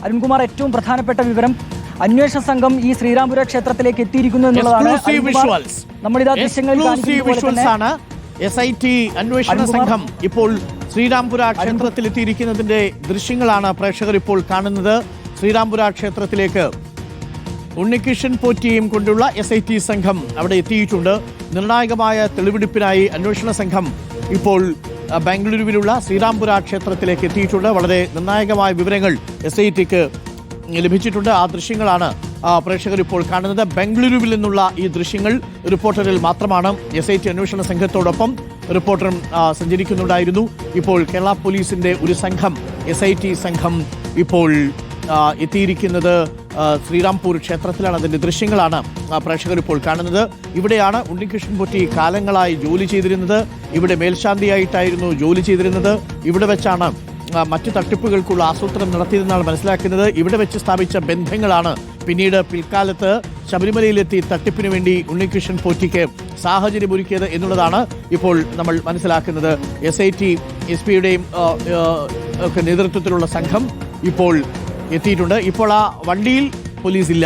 അരുൺകുമാർ, ഏറ്റവും പ്രധാനപ്പെട്ട വിവരം, അന്വേഷണ സംഘം ഈ ശ്രീരാംപുര ക്ഷേത്രത്തിലേക്ക് എത്തിയിരിക്കുന്നു എന്നുള്ളതാണ്. നമ്മളിതാ ദൃശ്യങ്ങളിൽ കാണിക്കുന്നത് SIT അന്വേഷണ സംഘം ഇപ്പോൾ ശ്രീരാംപുര ക്ഷേത്രത്തിൽ എത്തിയിരിക്കുന്നതിന്റെ ദൃശ്യങ്ങളാണ് പ്രേക്ഷകർ ഇപ്പോൾ കാണുന്നത്. ശ്രീരാംപുര ക്ഷേത്രത്തിലേക്ക് ഉണ്ണികൃഷ്ണൻ പോറ്റിയും കൊണ്ടുള്ള SIT സംഘം അവിടെ എത്തിയിട്ടുണ്ട്. നിർണായകമായ തെളിവെടുപ്പിനായി അന്വേഷണ സംഘം ഇപ്പോൾ ബംഗളൂരുവിലുള്ള ശ്രീരാംപുര ക്ഷേത്രത്തിലേക്ക് എത്തിയിട്ടുണ്ട്. വളരെ നിർണായകമായ വിവരങ്ങൾ SITക്ക് ലഭിച്ചിട്ടുണ്ട്. ആ ദൃശ്യങ്ങളാണ് പ്രേക്ഷകർ ഇപ്പോൾ കാണുന്നത്. ബംഗളൂരുവിൽ നിന്നുള്ള ഈ ദൃശ്യങ്ങൾ റിപ്പോർട്ടറിൽ മാത്രമാണ്. SIT അന്വേഷണ സംഘത്തോടൊപ്പം റിപ്പോർട്ടറും സഞ്ചരിക്കുന്നുണ്ടായിരുന്നു. ഇപ്പോൾ കേരള പോലീസിന്റെ ഒരു സംഘം, SIT സംഘം ഇപ്പോൾ എത്തിയിരിക്കുന്നത് ശ്രീരാംപൂർ ക്ഷേത്രത്തിലാണ്. അതിന്റെ ദൃശ്യങ്ങളാണ് പ്രേക്ഷകർ ഇപ്പോൾ കാണുന്നത്. ഇവിടെയാണ് ഉണ്ണികൃഷ്ണൻ പോറ്റി കാലങ്ങളായി ജോലി ചെയ്തിരുന്നത്. ഇവിടെ മേൽശാന്തിയായിട്ടായിരുന്നു ജോലി ചെയ്തിരുന്നത്. ഇവിടെ വെച്ചാണ് മറ്റു തട്ടിപ്പുകൾക്കുള്ള ആസൂത്രണം നടത്തിയതെന്നാണ് മനസ്സിലാക്കുന്നത്. ഇവിടെ വെച്ച് സ്ഥാപിച്ച ബന്ധങ്ങളാണ് പിന്നീട് പിൽക്കാലത്ത് ശബരിമലയിലെത്തി തട്ടിപ്പിന് വേണ്ടി ഉണ്ണികൃഷ്ണൻ പോറ്റിക്ക് സാഹചര്യമൊരുക്കിയത് എന്നുള്ളതാണ് ഇപ്പോൾ നമ്മൾ മനസ്സിലാക്കുന്നത്. SIT SP-യുടെയും ഒക്കെ നേതൃത്വത്തിലുള്ള സംഘം ഇപ്പോൾ എത്തിയിട്ടുണ്ട്. ഇപ്പോൾ ആ വണ്ടിയിൽ പോലീസില്ല.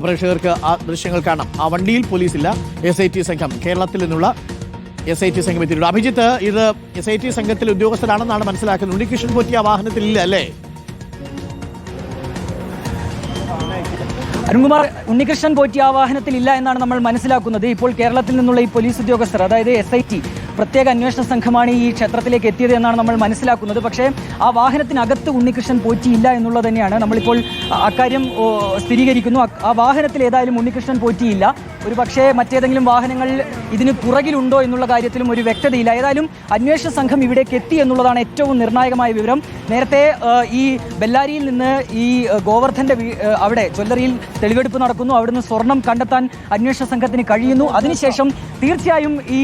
പ്രേക്ഷകർക്ക് ആ ദൃശ്യങ്ങൾ കാണാം. ആ വണ്ടിയിൽ പോലീസില്ല. SIT സംഘം, കേരളത്തിൽ നിന്നുള്ള SIT സംഘം എത്തിയിട്ടുണ്ട്. അഭിജിത്ത്, ഇത് SIT സംഘത്തിലെ ഉദ്യോഗസ്ഥരാണെന്നാണ് മനസ്സിലാക്കുന്നത്. ഉണ്ണികൃഷ്ണൻ പോറ്റി ആ വാഹനത്തിലില്ല അല്ലേ? അരുൺകുമാർ, ഉണ്ണികൃഷ്ണൻ പോറ്റി ആ വാഹനത്തിലില്ല എന്നാണ് നമ്മൾ മനസ്സിലാക്കുന്നത്. ഇപ്പോൾ കേരളത്തിൽ നിന്നുള്ള ഈ പോലീസ് ഉദ്യോഗസ്ഥർ, അതായത് SIT പ്രത്യേക അന്വേഷണ സംഘമാണ് ഈ ക്ഷേത്രത്തിലേക്ക് എത്തിയത് എന്നാണ് നമ്മൾ മനസ്സിലാക്കുന്നത്. പക്ഷേ ആ വാഹനത്തിനകത്ത് ഉണ്ണികൃഷ്ണൻ പോറ്റി ഇല്ല എന്നുള്ളത് തന്നെയാണ്. നമ്മളിപ്പോൾ അക്കാര്യം സ്ഥിരീകരിക്കുന്നു. ആ വാഹനത്തിൽ ഏതായാലും ഉണ്ണികൃഷ്ണൻ പോറ്റിയില്ല. ഒരു പക്ഷേ മറ്റേതെങ്കിലും വാഹനങ്ങൾ ഇതിന് പുറകിലുണ്ടോ എന്നുള്ള കാര്യത്തിലും ഒരു വ്യക്തതയില്ല. ഏതായാലും അന്വേഷണ സംഘം ഇവിടേക്ക് എത്തി എന്നുള്ളതാണ് ഏറ്റവും നിർണായകമായ വിവരം. നേരത്തെ ഈ ബെല്ലാരിയിൽ നിന്ന് ഈ ഗോവർദ്ധന്റെ അവിടെ ജ്വല്ലറിയിൽ തെളിവെടുപ്പ് നടക്കുന്നു. അവിടുന്ന് സ്വർണം കണ്ടെത്താൻ അന്വേഷണ സംഘത്തിന് കഴിയുന്നു. അതിനുശേഷം തീർച്ചയായും ഈ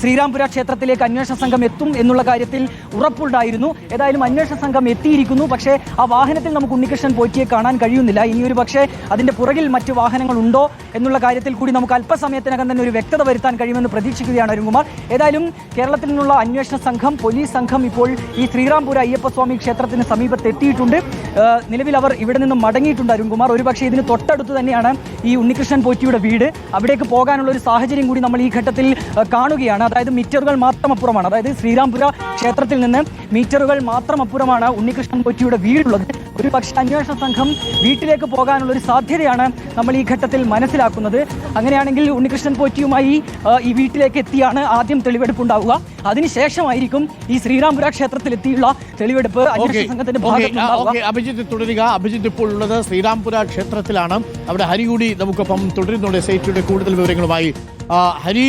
ശ്രീരാംപുര ക്ഷേത്രത്തിലേക്ക് അന്വേഷണ സംഘം എത്തും എന്നുള്ള കാര്യത്തിൽ ഉറപ്പുണ്ടായിരുന്നു. ഏതായാലും അന്വേഷണ സംഘം എത്തിയിരിക്കുന്നു. പക്ഷേ ആ വാഹനത്തിൽ നമുക്ക് ഉണ്ണികൃഷ്ണൻ പോറ്റിയെ കാണാൻ കഴിയുന്നില്ല. ഇനിയൊരു പക്ഷേ അതിൻ്റെ പുറകിൽ മറ്റ് വാഹനങ്ങൾ ഉണ്ടോ എന്നുള്ള കാര്യത്തിൽ കൂടി നമുക്ക് അല്പസമയത്തിനകം തന്നെ ഒരു വ്യക്തത വരുത്താൻ കഴിയുമെന്ന് പ്രതീക്ഷിക്കുകയാണ് അരുൺകുമാർ. ഏതായാലും കേരളത്തിൽ നിന്നുള്ള അന്വേഷണ സംഘം, പോലീസ് സംഘം ഇപ്പോൾ ഈ ശ്രീരാംപുര അയ്യപ്പസ്വാമി ക്ഷേത്രത്തിന് സമീപത്ത് എത്തിയിട്ടുണ്ട്. നിലവിൽ അവർ ഇവിടെ നിന്ന് മടങ്ങിയിട്ടുണ്ട് അരുൺകുമാർ. ഒരുപക്ഷെ ഇതിന് തൊട്ടടുത്ത് തന്നെയാണ് ഈ ഉണ്ണികൃഷ്ണൻ പോറ്റിയുടെ വീട്. അവിടേക്ക് പോകാനുള്ള ഒരു സാഹചര്യം കൂടി നമ്മൾ ഈ ഘട്ടത്തിൽ കാണുകയാണ്. അതായത് മീറ്ററുകൾ മാത്രം അപ്പുറമാണ്, അതായത് ശ്രീരാംപുര ക്ഷേത്രത്തിൽ നിന്ന് മീറ്ററുകൾ മാത്രം അപ്പുറമാണ് ഉണ്ണികൃഷ്ണൻ പോറ്റിയുടെ വീടുള്ളത്. ഒരു പക്ഷേ അന്വേഷണ സംഘം വീട്ടിലേക്ക് പോകാനുള്ള ഒരു സാധ്യതയാണ് നമ്മൾ ഈ ഘട്ടത്തിൽ മനസ്സിലാക്കുന്നത്. അങ്ങനെയാണെങ്കിൽ ഉണ്ണികൃഷ്ണൻ പോറ്റിയുമായി ഈ വീട്ടിലേക്ക് എത്തിയാണ് ആദ്യം തെളിവെടുപ്പ് ഉണ്ടാവുക. അതിനുശേഷമായിരിക്കും ഈ ശ്രീരാംപുര ക്ഷേത്രത്തിലെത്തിയുള്ള തെളിവെടുപ്പ് അന്വേഷണ സംഘത്തിന്റെ ഭാഗത്തുനിന്നുണ്ടാവുക. അഭിജിത്ത് തുടരുക. അഭിജിത്ത് ഇപ്പോൾ ഉള്ളത് ശ്രീരാംപുര ക്ഷേത്രത്തിലാണ്. അവിടെ ഹരി കൂടി നമുക്കൊപ്പം തുടരുന്നുണ്ട് SITയുടെ കൂടുതൽ വിവരങ്ങളുമായി. ഹരി,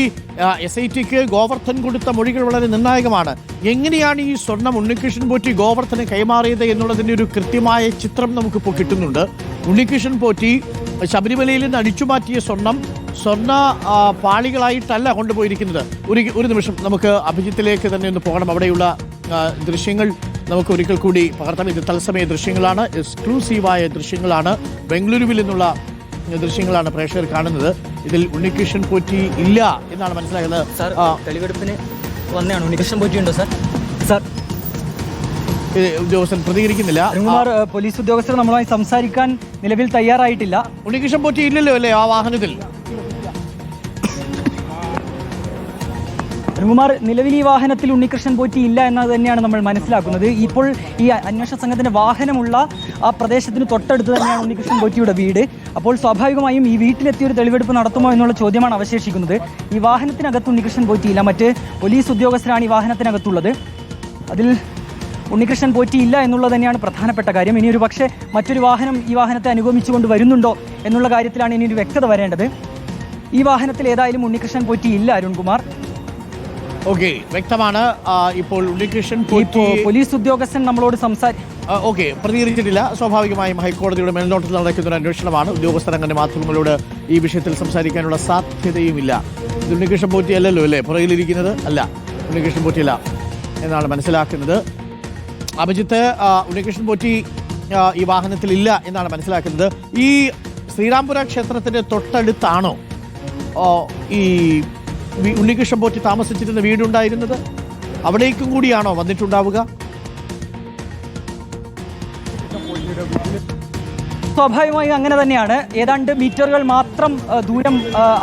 SITക്ക് ഗോവർദ്ധൻ കൊടുത്ത മൊഴികൾ വളരെ നിർണായകമാണ്. എങ്ങനെയാണ് ഈ സ്വർണം ഉണ്ണികൃഷ്ണൻ പോറ്റി ഗോവർദ്ധന് കൈമാറിയത് എന്നുള്ളതിൻ്റെ ഒരു കൃത്യമായ ചിത്രം നമുക്കിപ്പോൾ കിട്ടുന്നുണ്ട്. ഉണ്ണികൃഷ്ണൻ പോറ്റി ശബരിമലയിൽ നിന്ന് അടിച്ചുമാറ്റിയ സ്വർണ്ണ പാളികളായിട്ടല്ല കൊണ്ടുപോയിരിക്കുന്നത്. ഒരു നിമിഷം നമുക്ക് അഭിജിത്തിലേക്ക് തന്നെ ഒന്ന് പോകണം. അവിടെയുള്ള ദൃശ്യങ്ങൾ നമുക്ക് ഒരിക്കൽ കൂടി പകർത്താം. ഇത് തത്സമയ ദൃശ്യങ്ങളാണ്, എക്സ്ക്ലൂസീവായ ദൃശ്യങ്ങളാണ്. ബംഗളൂരുവിൽ നിന്നുള്ള ദൃശ്യങ്ങളാണ് പ്രേക്ഷകർ കാണുന്നത്. ഇതിൽ ഉണ്ണികൃഷ്ണൻ പോറ്റി ഇല്ല എന്നാണ് മനസ്സിലാക്കുന്നത്. സാർ, തെളിവെടുപ്പിന് വന്നതാണ്. ഉണ്ണികൃഷ്ണൻ പോറ്റി ഉണ്ടോ സാർ? സാർ, ഉദ്യോഗസ്ഥൻ പ്രതികരിക്കുന്നില്ല. പോലീസ് ഉദ്യോഗസ്ഥർ നമ്മളുമായി സംസാരിക്കാൻ നിലവിൽ തയ്യാറായിട്ടില്ല. ഉണ്ണികൃഷ്ണൻ പോറ്റി ഇല്ലല്ലോ അല്ലേ ആ വാഹനത്തിൽ? അരുൺകുമാർ, നിലവിൽ ഈ വാഹനത്തിൽ ഉണ്ണികൃഷ്ണൻ പോറ്റി ഇല്ല എന്നത് തന്നെയാണ് നമ്മൾ മനസ്സിലാക്കുന്നത്. ഇപ്പോൾ ഈ അന്വേഷണ സംഘത്തിന്റെ വാഹനമുള്ള ആ പ്രദേശത്തിന് തൊട്ടടുത്ത് തന്നെയാണ് ഉണ്ണികൃഷ്ണൻ പോറ്റിയുടെ വീട്. അപ്പോൾ സ്വാഭാവികമായും ഈ വീട്ടിലെത്തിയൊരു തെളിവെടുപ്പ് നടത്തുമോ എന്നുള്ള ചോദ്യമാണ് അവശേഷിക്കുന്നത്. ഈ വാഹനത്തിനകത്ത് ഉണ്ണികൃഷ്ണൻ പോറ്റിയില്ല, മറ്റ് പോലീസ് ഉദ്യോഗസ്ഥരാണ് ഈ വാഹനത്തിനകത്തുള്ളത്. അതിൽ ഉണ്ണികൃഷ്ണൻ പോറ്റിയില്ല എന്നുള്ളത് തന്നെയാണ് പ്രധാനപ്പെട്ട കാര്യം. ഇനിയൊരു പക്ഷേ മറ്റൊരു വാഹനം ഈ വാഹനത്തെ അനുഗമിച്ചുകൊണ്ട് വരുന്നുണ്ടോ എന്നുള്ള കാര്യത്തിലാണ് ഇനിയൊരു വ്യക്തത വരേണ്ടത്. ഈ വാഹനത്തിൽ ഏതായാലും ഉണ്ണികൃഷ്ണൻ പോറ്റിയില്ല അരുൺകുമാർ. ഓക്കെ, വ്യക്തമാണ്. ഇപ്പോൾ ഉണ്ണികൃഷ്ണൻ പോലീസ് ഉദ്യോഗസ്ഥൻ നമ്മളോട് പ്രതികരിച്ചിട്ടില്ല. സ്വാഭാവികമായും ഹൈക്കോടതിയുടെ മേൽനോട്ടത്തിൽ നടക്കുന്ന ഒരു അന്വേഷണമാണ്. ഉദ്യോഗസ്ഥർ അങ്ങനെ മാധ്യമങ്ങളോട് ഈ വിഷയത്തിൽ സംസാരിക്കാനുള്ള സാധ്യതയുമില്ല. ഇത് ഉണ്ണികൃഷ്ണൻ പോറ്റി അല്ലല്ലോ അല്ലേ പുറകിലിരിക്കുന്നത്? അല്ല, ഉണ്ണികൃഷ്ണൻ പോറ്റിയല്ല എന്നാണ് മനസ്സിലാക്കുന്നത്. അഭിജിത്ത്, ഉണ്ണികൃഷ്ണൻ പോറ്റി ഈ വാഹനത്തിലില്ല എന്നാണ് മനസ്സിലാക്കുന്നത്. ഈ ശ്രീരാംപുര ക്ഷേത്രത്തിന്റെ തൊട്ടടുത്താണോ ഈ ഉണ്ണികൃഷ്ണൻ പോറ്റി താമസിച്ചിരുന്ന വീടുണ്ടായിരുന്നത്? അവിടേക്കും കൂടിയാണോ വന്നിട്ടുണ്ടാവുക? സ്വാഭാവികമായും അങ്ങനെ തന്നെയാണ്. ഏതാണ്ട് മീറ്ററുകൾ മാത്രം ദൂരം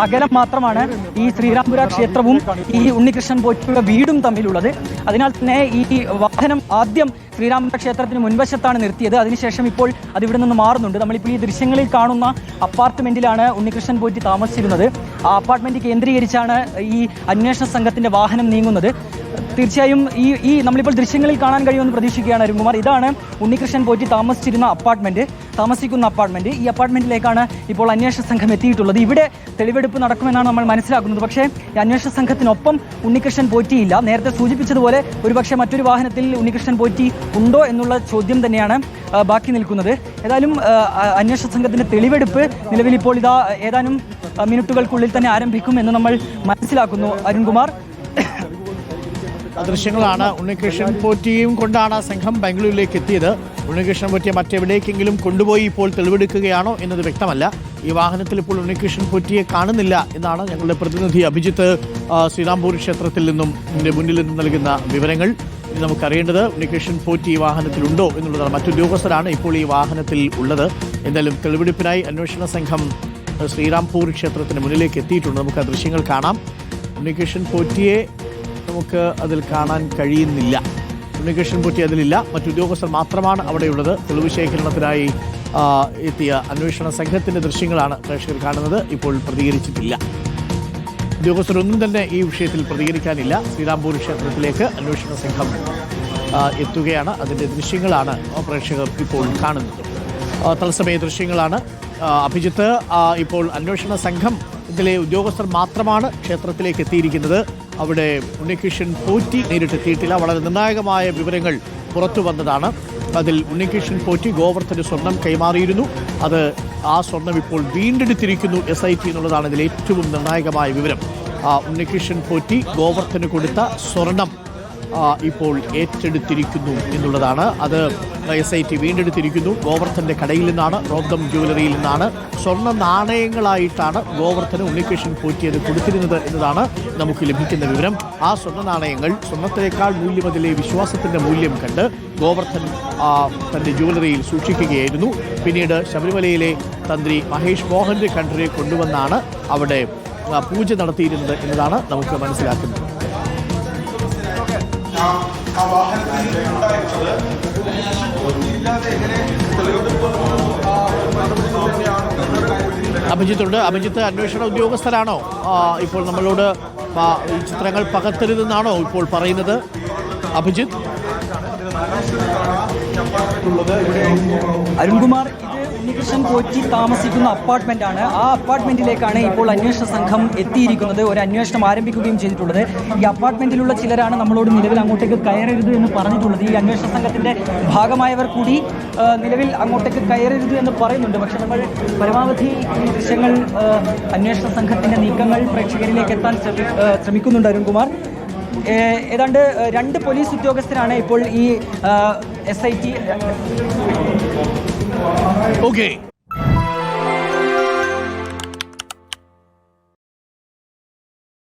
അകലം മാത്രമാണ് ഈ ശ്രീരാംപുര ക്ഷേത്രവും ഈ ഉണ്ണികൃഷ്ണൻ പോറ്റിയുടെ വീടും തമ്മിലുള്ളത്. അതിനാൽ തന്നെ ഈ വാഹനം ആദ്യം ശ്രീരാംപുര ക്ഷേത്രത്തിന് മുൻവശത്താണ് നിർത്തിയത്. അതിനുശേഷം ഇപ്പോൾ അതിവിടെ നിന്ന് മാറുന്നുണ്ട്. നമ്മളിപ്പോൾ ഈ ദൃശ്യങ്ങളിൽ കാണുന്ന അപ്പാർട്ട്മെന്റിലാണ് ഉണ്ണികൃഷ്ണൻ പോറ്റി താമസിച്ചിരുന്നത്. ആ അപ്പാർട്ട്മെന്റ് കേന്ദ്രീകരിച്ചാണ് ഈ അന്വേഷണ സംഘത്തിന്റെ വാഹനം നീങ്ങുന്നത്. തീർച്ചയായും ഈ നമ്മളിപ്പോൾ ദൃശ്യങ്ങളിൽ കാണാൻ കഴിയുമെന്ന് പ്രതീക്ഷിക്കുകയാണ് അരുൺകുമാർ. ഇതാണ് ഉണ്ണികൃഷ്ണൻ പോറ്റി താമസിക്കുന്ന അപ്പാർട്ട്മെന്റ്. ഈ അപ്പാർട്ട്മെന്റിലേക്കാണ് ഇപ്പോൾ അന്വേഷണ സംഘം എത്തിയിട്ടുള്ളത്. ഇവിടെ തെളിവെടുപ്പ് നടക്കുമെന്നാണ് നമ്മൾ മനസ്സിലാക്കുന്നത്. പക്ഷേ ഈ അന്വേഷണ സംഘത്തിനൊപ്പം ഉണ്ണികൃഷ്ണൻ പോറ്റിയില്ല. നേരത്തെ സൂചിപ്പിച്ചതുപോലെ ഒരുപക്ഷെ മറ്റൊരു വാഹനത്തിൽ ഉണ്ണികൃഷ്ണൻ പോറ്റി ഉണ്ടോ എന്നുള്ള ചോദ്യം തന്നെയാണ് ബാക്കി നിൽക്കുന്നത്. ഏതായാലും അന്വേഷണ സംഘത്തിന്റെ തെളിവെടുപ്പ് നിലവിൽ ഇപ്പോൾ ഏതാനും മിനിറ്റുകൾക്കുള്ളിൽ തന്നെ ആരംഭിക്കും എന്ന് നമ്മൾ മനസ്സിലാക്കുന്നു അരുൺകുമാർ. ദൃശ്യങ്ങളാണ്. ഉണ്ണികൃഷ്ണൻ പോറ്റിയും കൊണ്ടാണ് സംഘം ബാംഗ്ലൂരിലേക്ക് എത്തിയത്. ഉണ്ണികൃഷ്ണൻ പോറ്റിയെ മറ്റെവിടേക്കെങ്കിലും കൊണ്ടുപോയി ഇപ്പോൾ തെളിവെടുക്കുകയാണോ എന്നത് വ്യക്തമല്ല. ഈ വാഹനത്തിൽ ഇപ്പോൾ ഉണ്ണികൃഷ്ണൻ പോറ്റിയെ കാണുന്നില്ല എന്നാണ് ഞങ്ങളുടെ പ്രതിനിധി അഭിജിത്ത് ശ്രീരാംപൂർ ക്ഷേത്രത്തിൽ നിന്നും മുന്നിൽ നിന്നും നൽകുന്ന വിവരങ്ങൾ. ഇനി നമുക്കറിയേണ്ടത് ഉണ്ണികൃഷ്ണൻ പോറ്റി ഈ വാഹനത്തിലുണ്ടോ എന്നുള്ളതാണ്. മറ്റുദ്യോഗസ്ഥരാണ് ഇപ്പോൾ ഈ വാഹനത്തിൽ ഉള്ളത്. എന്തായാലും തെളിവെടുപ്പിനായി അന്വേഷണ സംഘം ശ്രീരാംപൂർ ക്ഷേത്രത്തിന് മുന്നിലേക്ക് എത്തിയിട്ടുണ്ട്. നമുക്ക് ആ ദൃശ്യങ്ങൾ കാണാം. ഉണ്ണികൃഷ്ണൻ പോറ്റിയെ നമുക്ക് അതിൽ കാണാൻ കഴിയുന്നില്ല. ഉണ്ണികൃഷ്ണൻ പോറ്റി അതിലില്ല. മറ്റുദ്യോഗസ്ഥർ മാത്രമാണ് അവിടെയുള്ളത്. തെളിവ് ശേഖരണത്തിനായി എത്തിയ അന്വേഷണ സംഘത്തിന്റെ ദൃശ്യങ്ങളാണ് പ്രേക്ഷകർ കാണുന്നത്. ഇപ്പോൾ പ്രതികരിച്ചിട്ടില്ല. ഉദ്യോഗസ്ഥരൊന്നും തന്നെ ഈ വിഷയത്തിൽ പ്രതികരിക്കാനില്ല. ശ്രീരാംപൂർ ക്ഷേത്രത്തിലേക്ക് അന്വേഷണ സംഘം എത്തുകയാണ്. അതിൻ്റെ ദൃശ്യങ്ങളാണ് പ്രേക്ഷകർ ഇപ്പോൾ കാണുന്നത്. തത്സമയ ദൃശ്യങ്ങളാണ്. അഭിജിത്ത്, ഇപ്പോൾ അന്വേഷണ സംഘം ഇതിലെ ഉദ്യോഗസ്ഥർ മാത്രമാണ് ക്ഷേത്രത്തിലേക്ക് എത്തിയിരിക്കുന്നത്. അവിടെ ഉണ്ണികൃഷ്ണൻ പോറ്റി നേരിട്ടെത്തിയിട്ടില്ല. വളരെ നിർണായകമായ വിവരങ്ങൾ പുറത്തു വന്നതാണ്. അതിൽ ഉണ്ണികൃഷ്ണൻ പോറ്റി ഗോവർദ്ധന് സ്വർണം കൈമാറിയിരുന്നു. ആ സ്വർണം ഇപ്പോൾ വീണ്ടെടുത്തിരിക്കുന്നു SIT എന്നുള്ളതാണ് ഇതിൽ ഏറ്റവും നിർണായകമായ വിവരം. ഉണ്ണികൃഷ്ണൻ പോറ്റി ഗോവർദ്ധന് കൊടുത്ത സ്വർണം ഇപ്പോൾ ഏറ്റെടുത്തിരിക്കുന്നു എന്നുള്ളതാണ്. അത് SIT വീണ്ടെടുത്തിരിക്കുന്നു. ഗോവർദ്ധന്റെ കടയിൽ നിന്നാണ്, റോബ്ദം ജ്വല്ലറിയിൽ നിന്നാണ് സ്വർണ്ണ നാണയങ്ങളായിട്ടാണ് ഗോവർദ്ധന് ഉണ്ണികൃഷ്ണൻ പോറ്റി അത് കൊടുത്തിരുന്നത് എന്നതാണ് നമുക്ക് ലഭിക്കുന്ന വിവരം. ആ സ്വർണ്ണ നാണയങ്ങൾ സ്വർണ്ണത്തിനേക്കാൾ മൂല്യമതിലെ വിശ്വാസത്തിന്റെ മൂല്യം കണ്ട് ഗോവർദ്ധൻ തന്റെ ജ്വല്ലറിയിൽ സൂക്ഷിക്കുകയായിരുന്നു. പിന്നീട് ശബരിമലയിലെ തന്ത്രി മഹേഷ് മോഹന്റെ കണ്ഠരെ കൊണ്ടുവന്നാണ് അവിടെ പൂജ നടത്തിയിരുന്നത് എന്നതാണ് നമുക്ക് മനസ്സിലാക്കുന്നത്. അഭിജിത്തുണ്ട്. അഭിജിത്ത്, അന്വേഷണ ഉദ്യോഗസ്ഥരാണോ ഇപ്പോൾ നമ്മളോട് ഈ ചിത്രങ്ങൾ പകർത്തരുതെന്നാണോ ഇപ്പോൾ പറയുന്നത്? അഭിജിത്ത്, അരുൺകുമാർ, ഉണ്ണികൃഷ്ണൻ പോറ്റി താമസിക്കുന്ന അപ്പാർട്ട്മെന്റാണ്. ആ അപ്പാർട്ട്മെന്റിലേക്കാണ് ഇപ്പോൾ അന്വേഷണ സംഘം എത്തിയിരിക്കുന്നത്. ഒരു അന്വേഷണം ആരംഭിക്കുകയും ചെയ്തിട്ടുള്ളത്. ഈ അപ്പാർട്ട്മെന്റിലുള്ള ചിലരാണ് നമ്മളോട് നിലവിൽ അങ്ങോട്ടേക്ക് കയറരുത് എന്ന് പറഞ്ഞിട്ടുള്ളത്. ഈ അന്വേഷണ സംഘത്തിന്റെ ഭാഗമായവർ കൂടി നിലവിൽ അങ്ങോട്ടേക്ക് കയറരുത് എന്ന് പറയുന്നുണ്ട്. പക്ഷെ നമ്മൾ പരമാവധി ഈ ദൃശ്യങ്ങൾ അന്വേഷണ സംഘത്തിന്റെ നീക്കങ്ങൾ പ്രേക്ഷകരിലേക്ക് എത്താൻ ശ്രമിക്കുന്നുണ്ട് അരുൺകുമാർ. ഏതാണ്ട് 2 പോലീസ് ഉദ്യോഗസ്ഥരാണ് ഇപ്പോൾ ഈ SIT